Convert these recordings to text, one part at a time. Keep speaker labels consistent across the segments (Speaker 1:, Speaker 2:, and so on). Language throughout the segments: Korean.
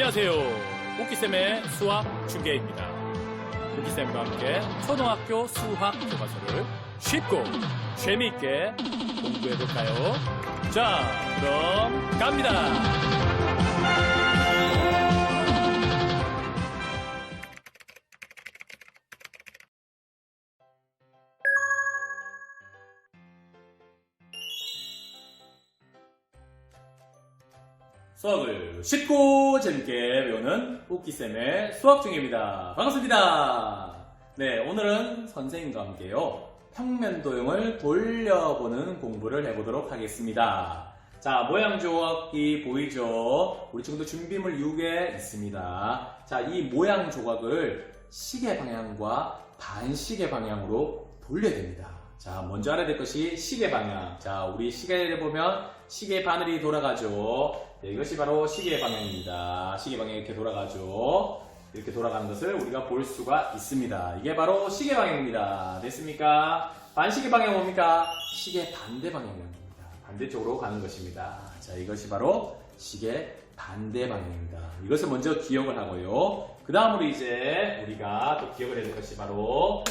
Speaker 1: 안녕하세요. 오키쌤의 수학 중계입니다. 오키쌤과 함께 초등학교 수학 교과서를 쉽고 재미있게 공부해볼까요? 자, 그럼 갑니다. 수학을 쉽고 재밌게 배우는 오키쌤의 수학 중계입니다. 반갑습니다. 네, 오늘은 선생님과 함께요, 평면도형을 돌려보는 공부를 해보도록 하겠습니다. 자, 모양 조각이 보이죠? 우리 친구들 준비물 6에 있습니다. 자, 이 모양 조각을 시계 방향과 반시계 방향으로 돌려야 됩니다. 자, 먼저 알아야 될 것이 시계 방향. 자, 우리 시계를 보면 시계 바늘이 돌아가죠. 네, 이것이 바로 시계 방향입니다. 시계 방향이 이렇게 돌아가죠. 이렇게 돌아가는 것을 우리가 볼 수가 있습니다. 이게 바로 시계 방향입니다. 됐습니까? 반시계 방향은 뭡니까? 시계 반대 방향입니다. 반대쪽으로 가는 것입니다. 자, 이것이 바로 시계 반대 방향입니다. 이것을 먼저 기억을 하고요. 그 다음으로 이제 우리가 또 기억을 해야 될 것이 바로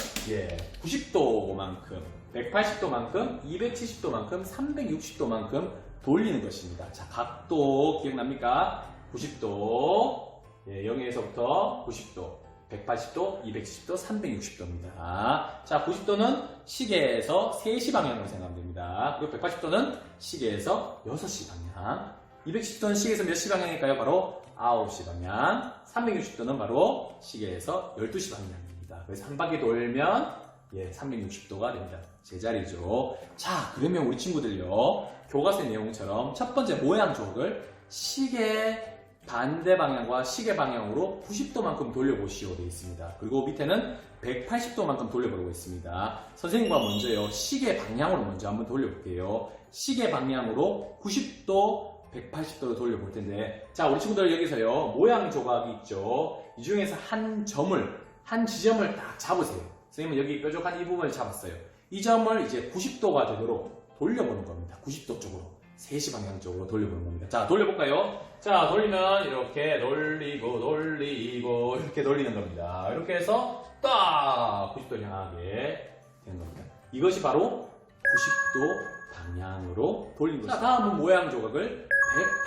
Speaker 1: 90도만큼, 180도만큼, 270도만큼, 360도만큼 돌리는 것입니다. 자, 각도 기억납니까? 90도, 0에서부터 90도, 180도, 270도, 360도입니다. 자, 90도는 시계에서 3시 방향으로 생각하면 됩니다. 그리고 180도는 시계에서 6시 방향, 270도는 시계에서 몇 시 방향일까요? 바로 9시 방향, 360도는 바로 시계에서 12시 방향입니다. 그래서 한 바퀴 돌면 360도가 됩니다. 제자리죠. 자, 그러면 우리 친구들요, 교과서의 내용처럼 첫 번째 모양 조각을 시계 반대 방향과 시계 방향으로 90도만큼 돌려보시오 되어 있습니다. 그리고 밑에는 180도만큼 돌려보려고 있습니다. 선생님과 먼저요, 시계 방향으로 먼저 한번 돌려볼게요. 시계 방향으로 90도, 180도로 돌려볼 텐데, 자, 우리 친구들 여기서요, 모양 조각이 있죠. 이 중에서 한 지점을 딱 잡으세요. 선생님은 여기 뾰족한 이 부분을 잡았어요. 이 점을 이제 90도가 되도록 돌려보는 겁니다. 90도 쪽으로, 3시 방향 쪽으로 돌려보는 겁니다. 자, 돌려볼까요? 자, 돌리면 이렇게 돌리고 이렇게 돌리는 겁니다. 이렇게 해서 딱 90도 향하게 되는 겁니다. 이것이 바로 90도 방향으로 돌리는 것입니다. 자, 다음은 모양 조각을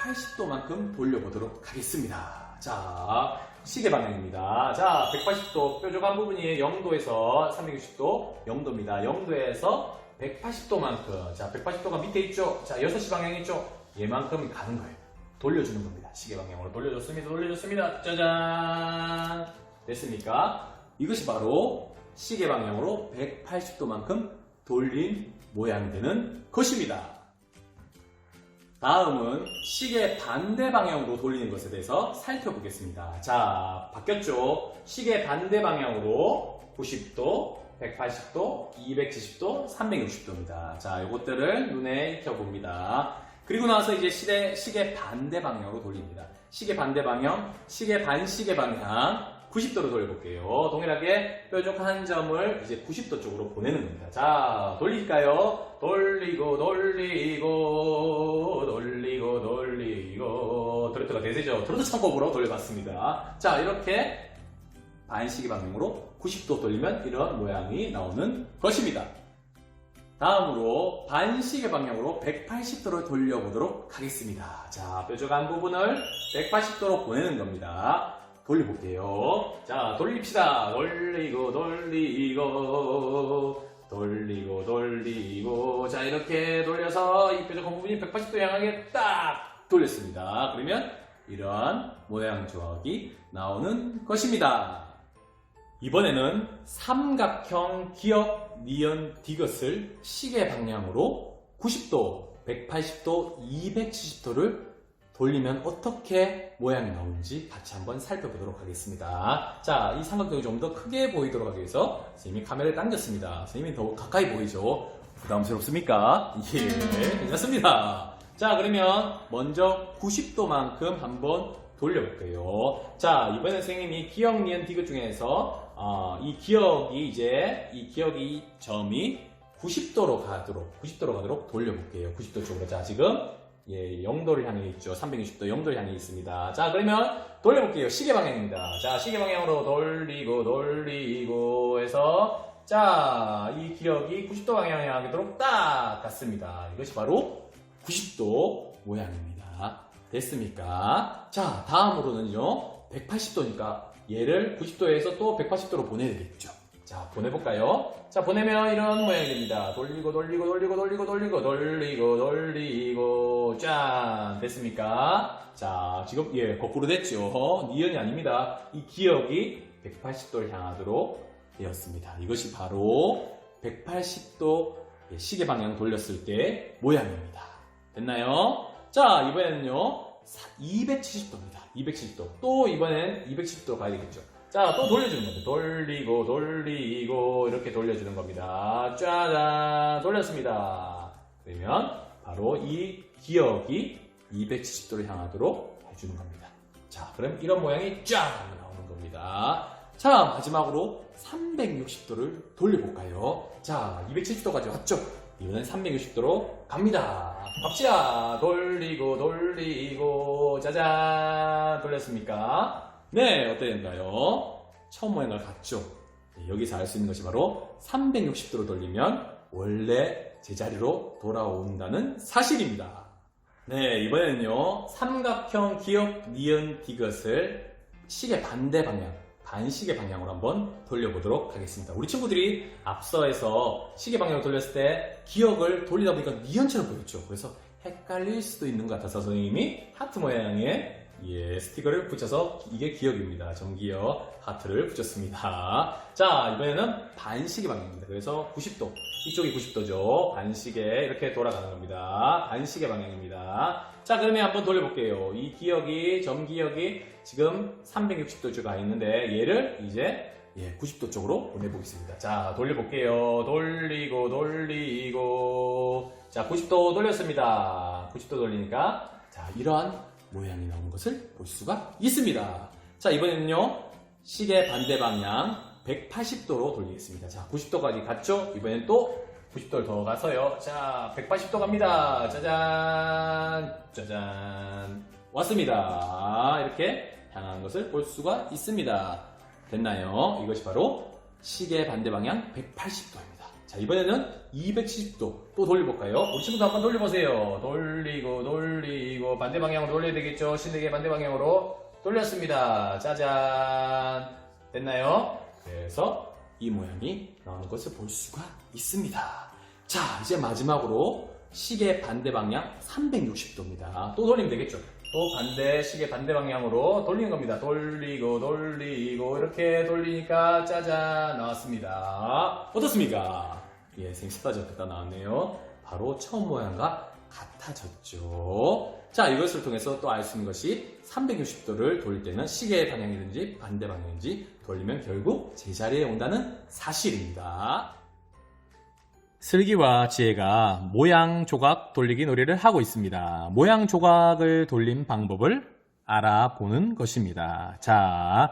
Speaker 1: 180도만큼 돌려보도록 하겠습니다. 자, 시계 방향입니다. 자, 180도 뾰족한 부분이 0도에서 360도, 0도입니다. 0도에서 180도만큼. 자, 180도가 밑에 있죠? 자, 6시 방향이 있죠? 얘만큼 가는 거예요. 돌려주는 겁니다. 시계 방향으로 돌려줬습니다. 짜잔! 됐습니까? 이것이 바로 시계 방향으로 180도만큼 돌린 모양이 되는 것입니다. 다음은 시계 반대 방향으로 돌리는 것에 대해서 살펴보겠습니다. 자, 바뀌었죠? 시계 반대 방향으로 90도, 180도, 270도, 360도입니다. 자, 이것들을 눈에 익혀봅니다. 그리고 나서 이제 시계 반대 방향으로 돌립니다. 시계 반대 방향, 시계 반시계 방향, 90도로 돌려볼게요. 동일하게 뾰족한 한 점을 이제 90도 쪽으로 보내는 겁니다. 자, 돌릴까요? 돌리고 트로트가 대세죠. 트로트 창법으로 돌려봤습니다. 자, 이렇게 반시계 방향으로 90도 돌리면 이런 모양이 나오는 것입니다. 다음으로 반시계 방향으로 180도로 돌려보도록 하겠습니다. 자, 뾰족한 부분을 180도로 보내는 겁니다. 돌려볼게요. 자, 돌립시다. 돌리고. 자, 이렇게 돌려서 이 뾰족한 부분이 180도 향하게 딱 돌렸습니다. 그러면 이러한 모양 조각이 나오는 것입니다. 이번에는 삼각형 기역, 니은, 디귿을 시계 방향으로 90도, 180도, 270도를 돌리면 어떻게 모양이 나오는지 같이 한번 살펴보도록 하겠습니다. 자, 이 삼각형이 좀 더 크게 보이도록 하기 위해서 선생님이 카메라를 당겼습니다. 선생님이 더 가까이 보이죠? 부담스럽습니까? 예, 괜찮습니다. 자, 그러면 먼저 90도만큼 한번 돌려볼게요. 자, 이번에 선생님이 기역, 니은, 디귿 중에서 이 기역이 점이 90도로 가도록 돌려볼게요. 90도 쪽으로. 자, 지금 예, 0도를 향해 있죠. 360도 0도를 향해 있습니다. 자, 그러면 돌려볼게요. 시계 방향입니다. 자, 시계 방향으로 돌리고 해서 자, 이 기억이 90도 방향을 향하도록 딱 갔습니다. 이것이 바로 90도 모양입니다. 됐습니까? 자, 다음으로는요. 180도니까 얘를 90도에서 또 180도로 보내야 되겠죠. 자, 보내볼까요? 자, 보내면 이런 모양이 됩니다. 돌리고, 짠! 됐습니까? 자, 지금, 예, 거꾸로 됐죠. 니은이 아닙니다. 이 기억이 180도를 향하도록 되었습니다. 이것이 바로 180도 시계 방향 돌렸을 때 모양입니다. 됐나요? 자, 이번에는요, 270도입니다. 270도. 또 이번엔 270도 가야 되겠죠. 자, 또 돌려주는 겁니다. 돌리고, 이렇게 돌려주는 겁니다. 짜잔! 돌렸습니다. 그러면 바로 이 기억이 270도를 향하도록 해주는 겁니다. 자, 그럼 이런 모양이 쫙 나오는 겁니다. 자, 마지막으로 360도를 돌려볼까요? 자, 270도까지 왔죠? 이번엔 360도로 갑니다. 갑시다. 돌리고, 짜잔! 돌렸습니까? 네, 어땠나요? 처음 모양을 갔죠? 네, 여기서 알 수 있는 것이 바로 360도로 돌리면 원래 제자리로 돌아온다는 사실입니다. 네, 이번에는요, 삼각형 기억 니은 디귿을 시계 반대 방향, 반시계 방향으로 한번 돌려보도록 하겠습니다. 우리 친구들이 앞서에서 시계 방향을 돌렸을 때 기억을 돌리다 보니까 니은처럼 보였죠. 그래서 헷갈릴 수도 있는 것 같아서 선생님이 하트 모양의 스티커를 붙여서 이게 기억입니다. 정기역 하트를 붙였습니다. 자, 이번에는 반시계 방향입니다. 그래서 90도, 이쪽이 90도죠. 반시계 이렇게 돌아가는 겁니다. 반시계 방향입니다. 자, 그러면 한번 돌려볼게요. 이 기억이, 점기역이 지금 360도 가 있는데 얘를 이제 90도 쪽으로 보내보겠습니다. 자, 돌려볼게요. 돌리고. 자, 90도 돌렸습니다. 90도 돌리니까 자, 이러한 모양이 나오는 것을 볼 수가 있습니다. 자, 이번에는요, 시계 반대 방향 180도로 돌리겠습니다. 자, 90도까지 갔죠? 이번엔 또 90도를 더 가서요. 자, 180도 갑니다. 짜잔. 왔습니다. 이렇게 향한 것을 볼 수가 있습니다. 됐나요? 이것이 바로 시계 반대 방향 180도입니다. 자, 이번에는 270도 또 돌려볼까요? 우리 친구도 한번 돌려보세요. 돌리고 반대 방향으로 돌려야 되겠죠? 시계 반대 방향으로 돌렸습니다. 짜잔. 됐나요? 그래서 이 모양이 나오는 것을 볼 수가 있습니다. 자, 이제 마지막으로 시계 반대 방향 360도입니다. 또 돌리면 되겠죠? 또 시계 반대 방향으로 돌리는 겁니다. 돌리고 이렇게 돌리니까 짜잔 나왔습니다. 어떻습니까? 예, 생스파졌다 나왔네요. 바로 처음 모양과 같아졌죠. 자, 이것을 통해서 또 알 수 있는 것이 360도를 돌릴 때는 시계 방향이든지 반대 방향인지 돌리면 결국 제자리에 온다는 사실입니다. 슬기와 지혜가 모양 조각 돌리기 놀이를 하고 있습니다. 모양 조각을 돌린 방법을 알아보는 것입니다. 자,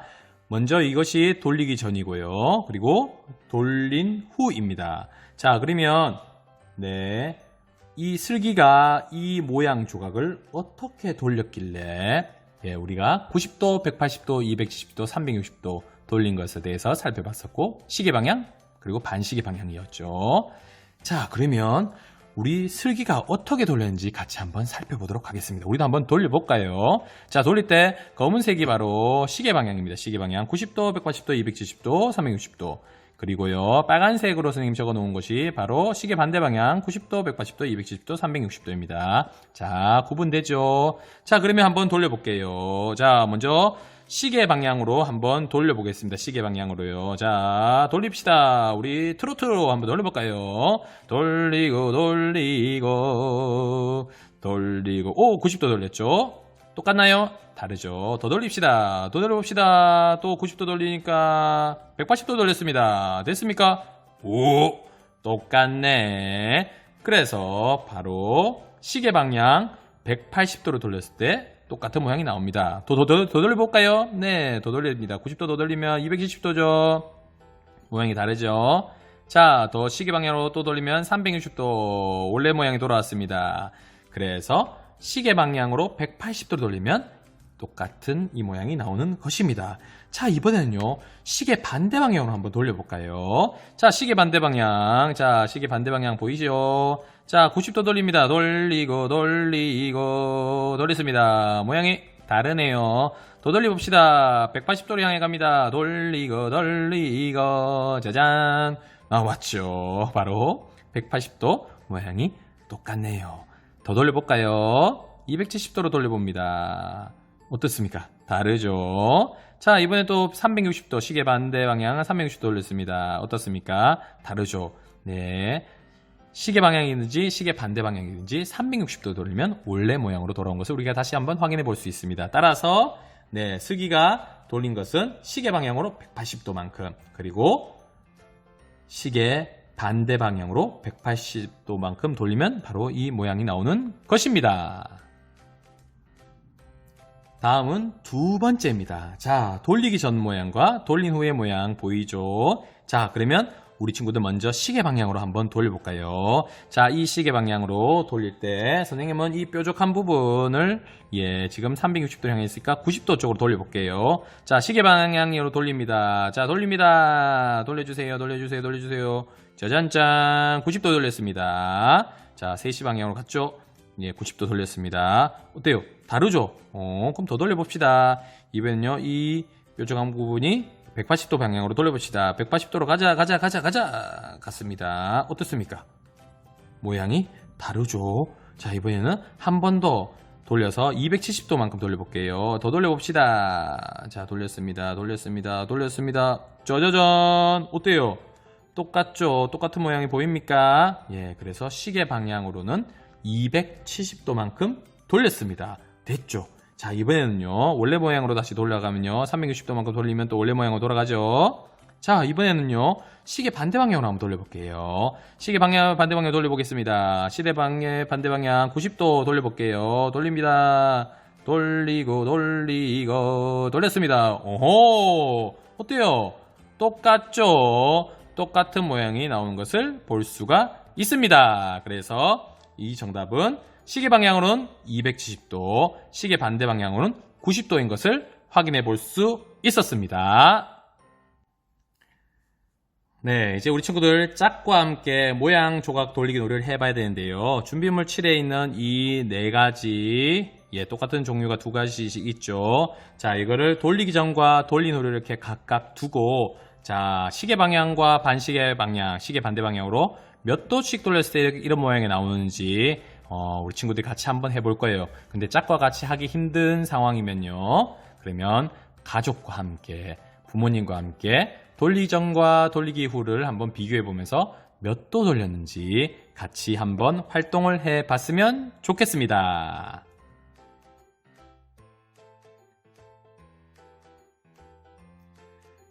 Speaker 1: 먼저 이것이 돌리기 전이고요. 그리고 돌린 후입니다. 자, 그러면 이 슬기가 이 모양 조각을 어떻게 돌렸길래 우리가 90도, 180도, 270도, 360도 돌린 것에 대해서 살펴봤었고 시계 방향 그리고 반시계 방향이었죠. 자, 그러면 우리 슬기가 어떻게 돌렸는지 같이 한번 살펴보도록 하겠습니다. 우리도 한번 돌려볼까요? 자, 돌릴 때 검은색이 바로 시계 방향입니다. 시계 방향 90도, 180도, 270도, 360도. 그리고요, 빨간색으로 선생님 적어 놓은 것이 바로 시계 반대 방향 90도, 180도, 270도, 360도입니다. 자, 구분되죠? 자, 그러면 한번 돌려볼게요. 자, 먼저 시계 방향으로 한번 돌려보겠습니다. 시계 방향으로요. 자, 돌립시다. 우리 트로트로 한번 돌려볼까요? 돌리고. 오, 90도 돌렸죠? 똑같나요? 다르죠. 더 돌립시다. 더 돌려봅시다. 또 90도 돌리니까 180도 돌렸습니다. 됐습니까? 오, 똑같네. 그래서 바로 시계 방향 180도로 돌렸을 때 똑같은 모양이 나옵니다. 더 돌려볼까요? 네, 더 돌립니다. 90도 더 돌리면 270도죠. 모양이 다르죠. 자, 더 시계 방향으로 또 돌리면 360도 원래 모양이 돌아왔습니다. 그래서
Speaker 2: 시계 방향으로 180도로 돌리면 똑같은 이 모양이 나오는 것입니다. 자, 이번에는요, 시계 반대 방향으로 한번 돌려볼까요? 자, 시계 반대 방향. 자, 시계 반대 방향 보이죠? 자, 90도 돌립니다. 돌리고, 돌리고, 돌렸습니다. 모양이 다르네요. 더 돌려봅시다. 180도로 향해 갑니다. 돌리고, 돌리고, 짜잔. 나왔죠. 바로 180도 모양이 똑같네요. 더 돌려볼까요? 270도로 돌려봅니다. 어떻습니까? 다르죠? 자, 이번에 또 360도, 시계 반대 방향은 360도 돌렸습니다. 어떻습니까? 다르죠? 네. 시계 방향이든지 시계 반대 방향이든지 360도 돌리면 원래 모양으로 돌아온 것을 우리가 다시 한번 확인해 볼 수 있습니다. 따라서, 네, 스기가 돌린 것은 시계 방향으로 180도만큼, 그리고 시계 반대 방향으로 180도만큼 돌리면 바로 이 모양이 나오는 것입니다. 다음은 두 번째입니다. 자, 돌리기 전 모양과 돌린 후의 모양 보이죠? 자, 그러면 우리 친구들 먼저 시계 방향으로 한번 돌려볼까요? 자, 이 시계 방향으로 돌릴 때 선생님은 이 뾰족한 부분을 지금 360도 향해 있으니까 90도 쪽으로 돌려볼게요. 자, 시계 방향으로 돌립니다. 자, 돌립니다. 돌려주세요. 돌려주세요. 돌려주세요. 짜잔짠. 90도 돌렸습니다. 자, 3시 방향으로 갔죠? 90도 돌렸습니다. 어때요? 다르죠? 그럼 더 돌려봅시다. 이번엔요, 이 뾰족한 부분이 180도 방향으로 돌려봅시다. 180도로 가자. 갔습니다. 어떻습니까? 모양이 다르죠? 자, 이번에는 한 번 더 돌려서 270도만큼 돌려볼게요. 더 돌려봅시다. 자, 돌렸습니다. 짜자잔! 어때요? 똑같죠? 똑같은 모양이 보입니까? 그래서 시계 방향으로는 270도만큼 돌렸습니다. 됐죠? 자, 이번에는요, 원래 모양으로 다시 돌아가면요, 360도만큼 돌리면 또 원래 모양으로 돌아가죠? 자, 이번에는요, 시계 반대 방향으로 한번 돌려볼게요. 시계 방향, 반대 방향 돌려보겠습니다. 시계 방향, 반대 방향 90도 돌려볼게요. 돌립니다. 돌리고, 돌렸습니다. 오호! 어때요? 똑같죠? 똑같은 모양이 나오는 것을 볼 수가 있습니다. 그래서 이 정답은 시계 방향으로는 270도, 시계 반대 방향으로는 90도인 것을 확인해 볼 수 있었습니다. 네, 이제 우리 친구들 짝과 함께 모양 조각 돌리기 놀이를 해봐야 되는데요. 준비물 7에 있는 이 4가지, 똑같은 종류가 2가지씩 있죠. 자, 이거를 돌리기 전과 돌린 후를 이렇게 각각 두고, 자, 시계 방향과 반시계 방향, 시계 반대 방향으로 몇 도씩 돌렸을 때 이런 모양이 나오는지 우리 친구들이 같이 한번 해볼 거예요. 근데 짝과 같이 하기 힘든 상황이면요, 그러면 가족과 함께, 부모님과 함께 돌리기 전과 돌리기 후를 한번 비교해 보면서 몇 도 돌렸는지 같이 한번 활동을 해 봤으면 좋겠습니다.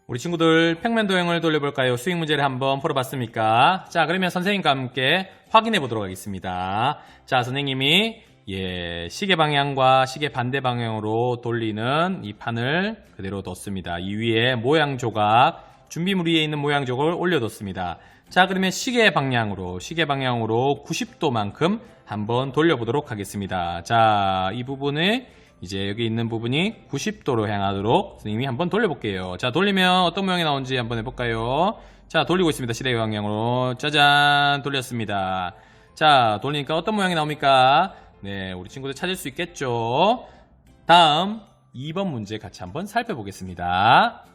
Speaker 2: 우리 친구들 평면 도형을 돌려볼까요? 수익 문제를 한번 풀어봤습니까? 자, 그러면 선생님과 함께 확인해 보도록 하겠습니다. 자, 선생님이 시계 방향과 시계 반대 방향으로 돌리는 이 판을 그대로 뒀습니다. 이 위에 모양 조각, 준비물 위에 있는 모양 조각을 올려뒀습니다. 자, 그러면 시계 방향으로 90도만큼 한번 돌려보도록 하겠습니다. 자, 이 부분을 이제 여기 있는 부분이 90도로 향하도록 선생님이 한번 돌려볼게요. 자, 돌리면 어떤 모양이 나오는지 한번 해볼까요? 자, 돌리고 있습니다. 시계 방향으로. 짜잔! 돌렸습니다. 자, 돌리니까 어떤 모양이 나옵니까? 네, 우리 친구들 찾을 수 있겠죠? 다음 2번 문제 같이 한번 살펴보겠습니다.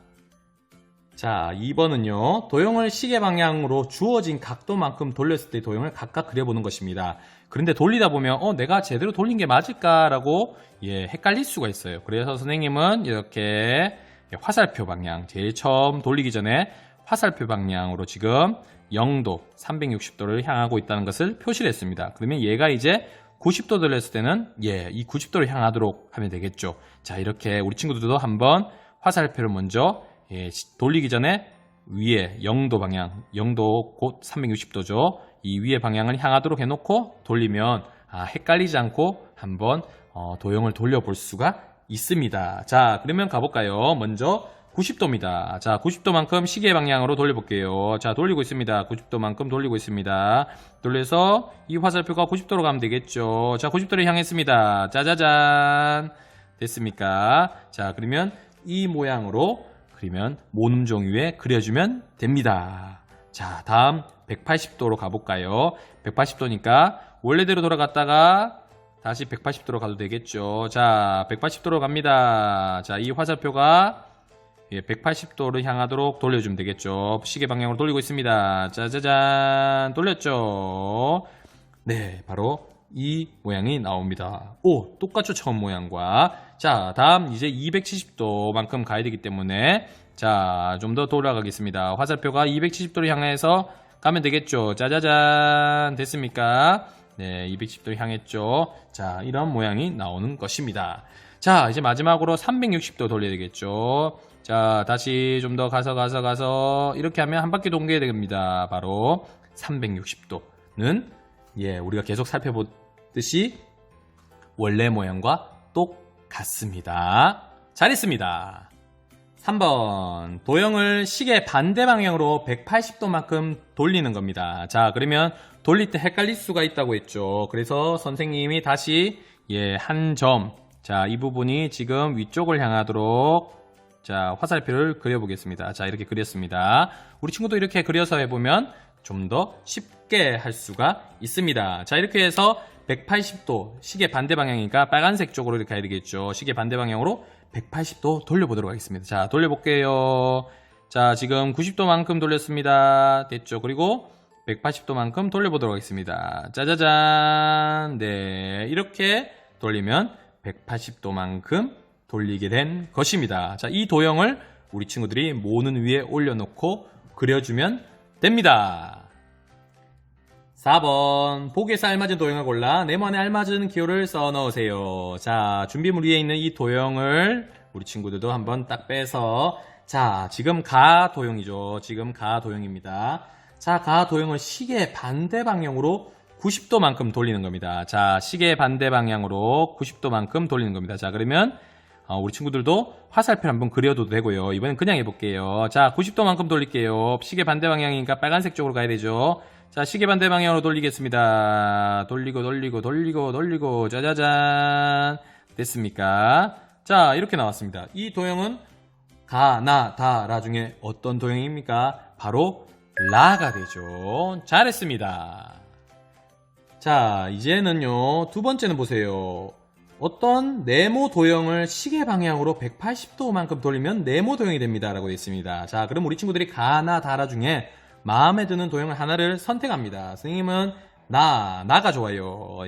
Speaker 2: 자, 2번은요, 도형을 시계 방향으로 주어진 각도만큼 돌렸을 때 도형을 각각 그려보는 것입니다. 그런데 돌리다 보면 내가 제대로 돌린 게 맞을까라고 헷갈릴 수가 있어요. 그래서 선생님은 이렇게 화살표 방향, 제일 처음 돌리기 전에 화살표 방향으로 지금 0도, 360도를 향하고 있다는 것을 표시를 했습니다. 그러면 얘가 이제 90도 돌렸을 때는 이 90도를 향하도록 하면 되겠죠. 자, 이렇게 우리 친구들도 한번 화살표를 먼저 돌리기 전에 위에 0도 방향, 0도 곧 360도죠. 이 위에 방향을 향하도록 해놓고 돌리면 헷갈리지 않고 한번 도형을 돌려볼 수가 있습니다. 자, 그러면 가볼까요? 먼저 90도입니다. 자, 90도만큼 시계 방향으로 돌려볼게요. 자, 돌리고 있습니다. 90도만큼 돌리고 있습니다. 돌려서 이 화살표가 90도로 가면 되겠죠. 자, 90도를 향했습니다. 짜자잔. 됐습니까? 자, 그러면 이 모양으로 그리면 모눔종 위에 그려주면 됩니다. 자, 다음 180도로 가볼까요? 180도니까 원래대로 돌아갔다가 다시 180도로 가도 되겠죠. 자, 180도로 갑니다. 자, 이 화살표가 180도를 향하도록 돌려주면 되겠죠. 시계 방향으로 돌리고 있습니다. 짜자잔. 돌렸죠. 네, 바로 이 모양이 나옵니다. 오, 똑같죠, 처음 모양과. 자, 다음 이제 270도만큼 가야 되기 때문에 자, 좀 더 돌아가겠습니다. 화살표가 270도를 향해서 가면 되겠죠. 짜자잔. 됐습니까? 네, 210도를 향했죠. 자, 이런 모양이 나오는 것입니다. 자, 이제 마지막으로 360도 돌려야 되겠죠. 자, 다시 좀 더 가서 이렇게 하면 한 바퀴 동겨야 됩니다. 바로 360도는 우리가 계속 살펴보듯이 원래 모양과 똑같습니다. 잘했습니다. 3번 도형을 시계 반대 방향으로 180도만큼 돌리는 겁니다. 자, 그러면 돌릴 때 헷갈릴 수가 있다고 했죠. 그래서 선생님이 다시 한 점, 자, 이 부분이 지금 위쪽을 향하도록 자, 화살표를 그려보겠습니다. 자, 이렇게 그렸습니다. 우리 친구도 이렇게 그려서 해보면 좀 더 쉽게 할 수가 있습니다. 자, 이렇게 해서 180도 시계 반대 방향이니까 빨간색 쪽으로 이렇게 해야 되겠죠. 시계 반대 방향으로 180도 돌려보도록 하겠습니다. 자, 돌려볼게요. 자, 지금 90도만큼 돌렸습니다. 됐죠. 그리고 180도만큼 돌려보도록 하겠습니다. 짜자잔. 네, 이렇게 돌리면 180도만큼 돌리게 된 것입니다. 자, 이 도형을 우리 친구들이 모는 위에 올려놓고 그려주면 됩니다. 4번 보기에서 알맞은 도형을 골라 네모안에 알맞은 기호를 써 넣으세요. 자, 준비물 위에 있는 이 도형을 우리 친구들도 한번 딱 빼서 자, 지금 가 도형이죠. 지금 가 도형입니다. 자, 가 도형을 시계 반대 방향으로 90도만큼 돌리는 겁니다. 자, 시계 반대 방향으로 90도만큼 돌리는 겁니다. 자, 그러면 우리 친구들도 화살표 한번 그려도 되고요. 이번엔 그냥 해볼게요. 자, 90도만큼 돌릴게요. 시계 반대 방향이니까 빨간색 쪽으로 가야 되죠. 자, 시계 반대 방향으로 돌리겠습니다. 돌리고 짜자잔. 됐습니까? 자, 이렇게 나왔습니다. 이 도형은 가, 나, 다, 라 중에 어떤 도형입니까? 바로 라가 되죠. 잘했습니다. 자, 이제는요, 두 번째는 보세요. 어떤 네모 도형을 시계 방향으로 180도만큼 돌리면 네모 도형이 됩니다. 라고 되어 있습니다. 자, 그럼 우리 친구들이 가, 나, 다라 중에 마음에 드는 도형을 하나를 선택합니다. 선생님은 나가 좋아요.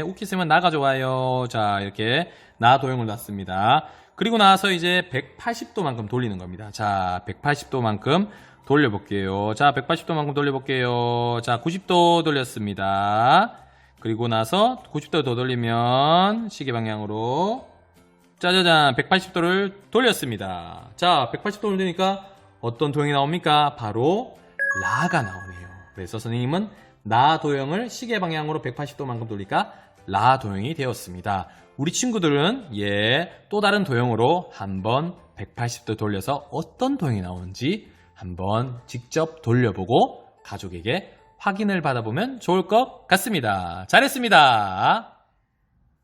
Speaker 2: 우키쌤은 나가 좋아요. 자, 이렇게 나 도형을 놨습니다. 그리고 나서 이제 180도만큼 돌리는 겁니다. 자, 180도만큼 돌려볼게요. 자, 180도만큼 돌려볼게요. 자, 90도 돌렸습니다. 그리고 나서 90도 더 돌리면 시계 방향으로 짜자잔 180도를 돌렸습니다. 자, 180도 돌리니까 어떤 도형이 나옵니까? 바로 라가 나오네요. 그래서 선생님은 나 도형을 시계 방향으로 180도만큼 돌리니까 라 도형이 되었습니다. 우리 친구들은 또 다른 도형으로 한번 180도 돌려서 어떤 도형이 나오는지 한번 직접 돌려보고 가족에게 확인을 받아보면 좋을 것 같습니다. 잘했습니다.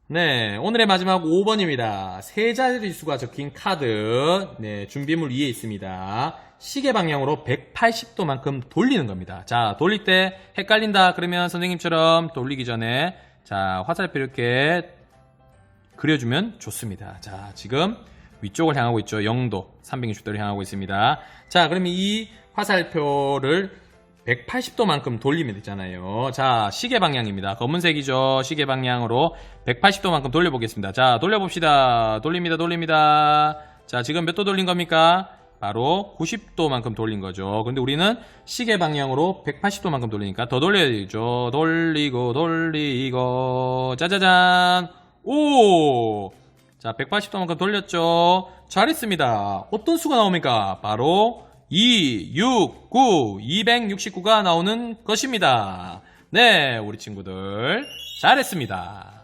Speaker 2: 네, 오늘의 마지막 5번입니다. 세 자릿수가 적힌 카드, 준비물 위에 있습니다. 시계 방향으로 180도만큼 돌리는 겁니다. 자, 돌릴 때 헷갈린다 그러면 선생님처럼 돌리기 전에 자, 화살표 이렇게 그려주면 좋습니다. 자, 지금 위쪽을 향하고 있죠. 0도, 360도를 향하고 있습니다. 자, 그러면 이 화살표를 180도만큼 돌리면 되잖아요. 자, 시계 방향입니다. 검은색이죠. 시계 방향으로 180도만큼 돌려보겠습니다. 자, 돌려봅시다. 돌립니다. 자, 지금 몇 도 돌린 겁니까? 바로 90도만큼 돌린 거죠. 근데 우리는 시계 방향으로 180도만큼 돌리니까 더 돌려야 되죠. 돌리고 짜자잔. 오! 자, 180도만큼 돌렸죠. 잘했습니다. 어떤 수가 나옵니까? 바로 2, 6, 9, 269가 나오는 것입니다. 네, 우리 친구들 잘했습니다.